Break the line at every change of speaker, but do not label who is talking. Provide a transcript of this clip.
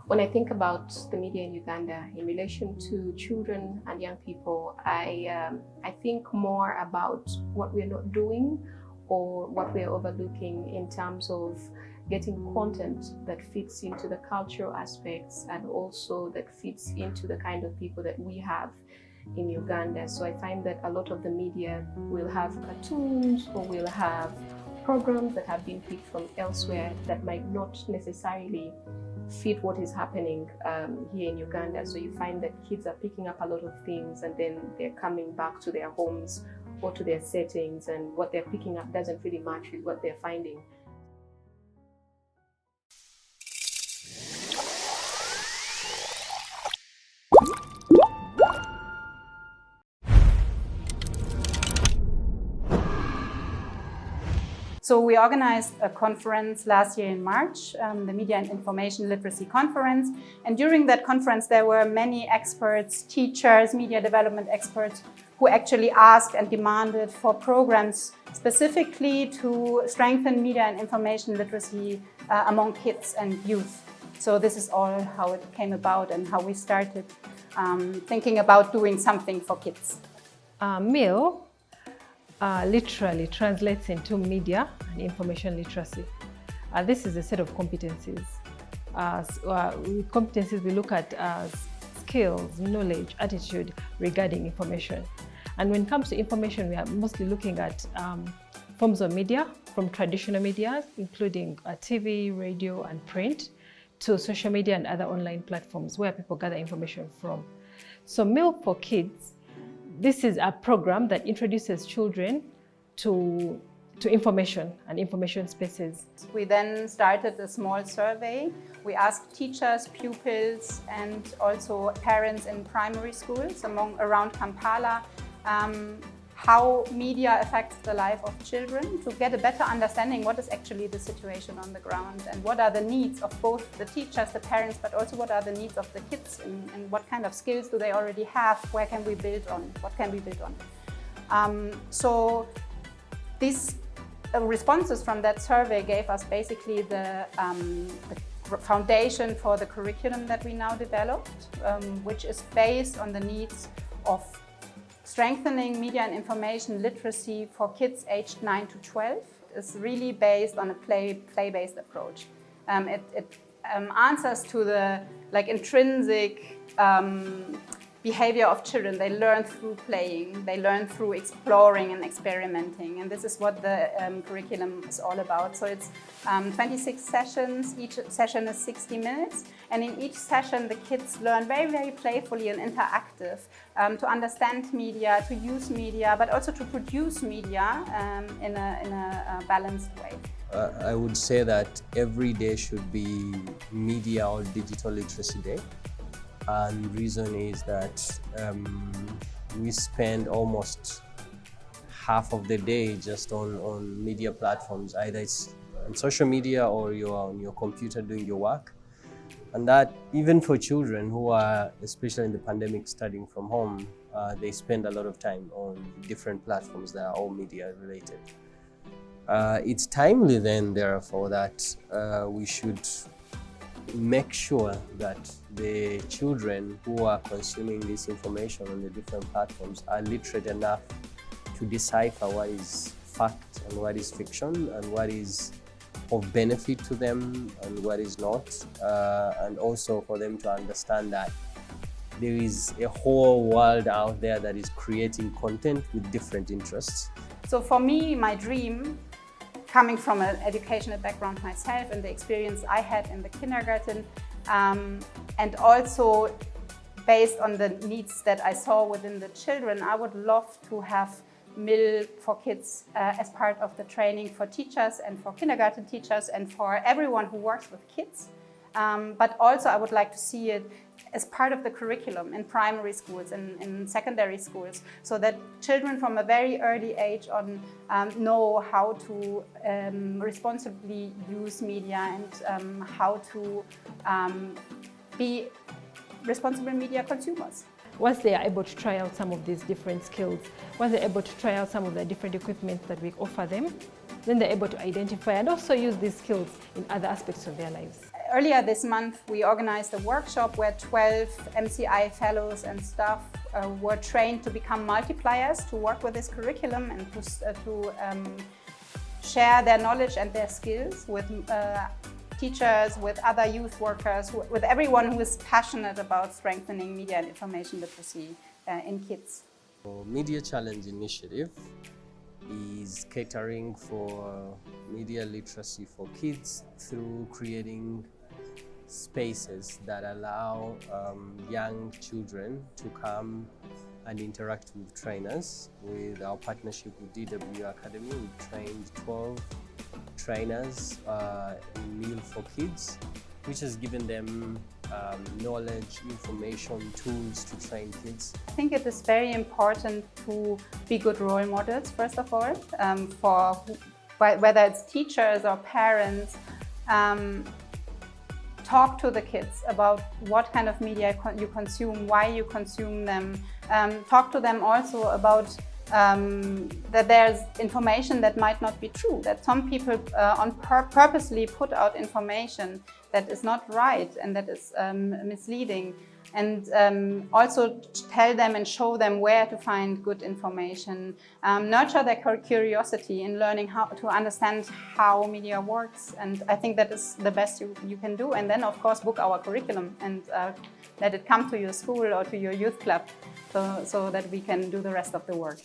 When I think about the media in Uganda in relation to children and young people, I think more about what we're not doing or what we're overlooking in terms of getting content that fits into the cultural aspects and also that fits into the kind of people that we have in Uganda. So I find that a lot of the media will have cartoons or will have programs that have been picked from elsewhere that might not necessarily fit what is happening here in Uganda. So you find that kids are picking up a lot of things and then they're coming back to their homes or to their settings, and what they're picking up doesn't really match with what they're finding.
So we organized a conference last year in March, the Media and Information Literacy Conference. And during that conference, there were many experts, teachers, media development experts, who actually asked and demanded for programs specifically to strengthen media and information literacy among kids and youth. So this is all how it came about and how we started thinking about doing something for kids.
MIL literally translates into media and information literacy. This is a set of competencies. With competencies, we look at skills, knowledge, attitude regarding information. And when it comes to information, we are mostly looking at forms of media, from traditional media, including TV, radio, and print, to social media and other online platforms where people gather information from. So MIL for Kids, this is a program that introduces children to information and information spaces.
We then started a small survey. We asked teachers, pupils, and also parents in primary schools around Kampala how media affects the life of children, to get a better understanding what is actually the situation on the ground and what are the needs of both the teachers, the parents, but also what are the needs of the kids and what kind of skills do they already have, where can we build on, what can we build on. So these responses from that survey gave us basically the foundation for the curriculum that we now developed, which is based on the needs of strengthening media and information literacy for kids aged 9 to 12. Is really based on a play-based approach. It answers to the intrinsic behavior of children. They learn through playing, they learn through exploring and experimenting, and this is what the curriculum is all about. So it's 26 sessions, each session is 60 minutes, and in each session the kids learn very, very playfully and interactive to understand media, to use media, but also to produce media in a balanced way.
I would say that every day should be media or digital literacy day. And the reason is that we spend almost half of the day just on media platforms. Either it's on social media or you're on your computer doing your work. And that, even for children who are, especially in the pandemic, studying from home, they spend a lot of time on different platforms that are all media related. It's timely then, therefore, that we should make sure that the children who are consuming this information on the different platforms are literate enough to decipher what is fact and what is fiction and what is of benefit to them and what is not, and also for them to understand that there is a whole world out there that is creating content with different interests.
So for me, my dream, coming from an educational background myself and the experience I had in the kindergarten, and also based on the needs that I saw within the children, I would love to have MIL for Kids as part of the training for teachers and for kindergarten teachers and for everyone who works with kids. But also I would like to see it as part of the curriculum in primary schools and in secondary schools, so that children from a very early age on know how to responsibly use media and how to be responsible media consumers.
Once they are able to try out some of these different skills, once they're able to try out some of the different equipment that we offer them, then they're able to identify and also use these skills in other aspects of their lives.
Earlier this month, we organized a workshop where 12 MCI fellows and staff were trained to become multipliers, to work with this curriculum and to share their knowledge and their skills with teachers, with other youth workers, with everyone who is passionate about strengthening media and information literacy in kids.
The Media Challenge Initiative is catering for media literacy for kids through creating spaces that allow young children to come and interact with trainers. With our partnership with DW Academy, we trained 12 trainers in Meal for Kids, which has given them knowledge, information, tools to train kids.
I think it is very important to be good role models, first of all, for whether it's teachers or parents. Talk to the kids about what kind of media you consume, why you consume them. Talk to them also about that there's information that might not be true, that some people purposely put out information that is not right and that is misleading. And also tell them and show them where to find good information. Nurture their curiosity in learning how to understand how media works. And I think that is the best you can do. And then, of course, book our curriculum and let it come to your school or to your youth club so that we can do the rest of the work.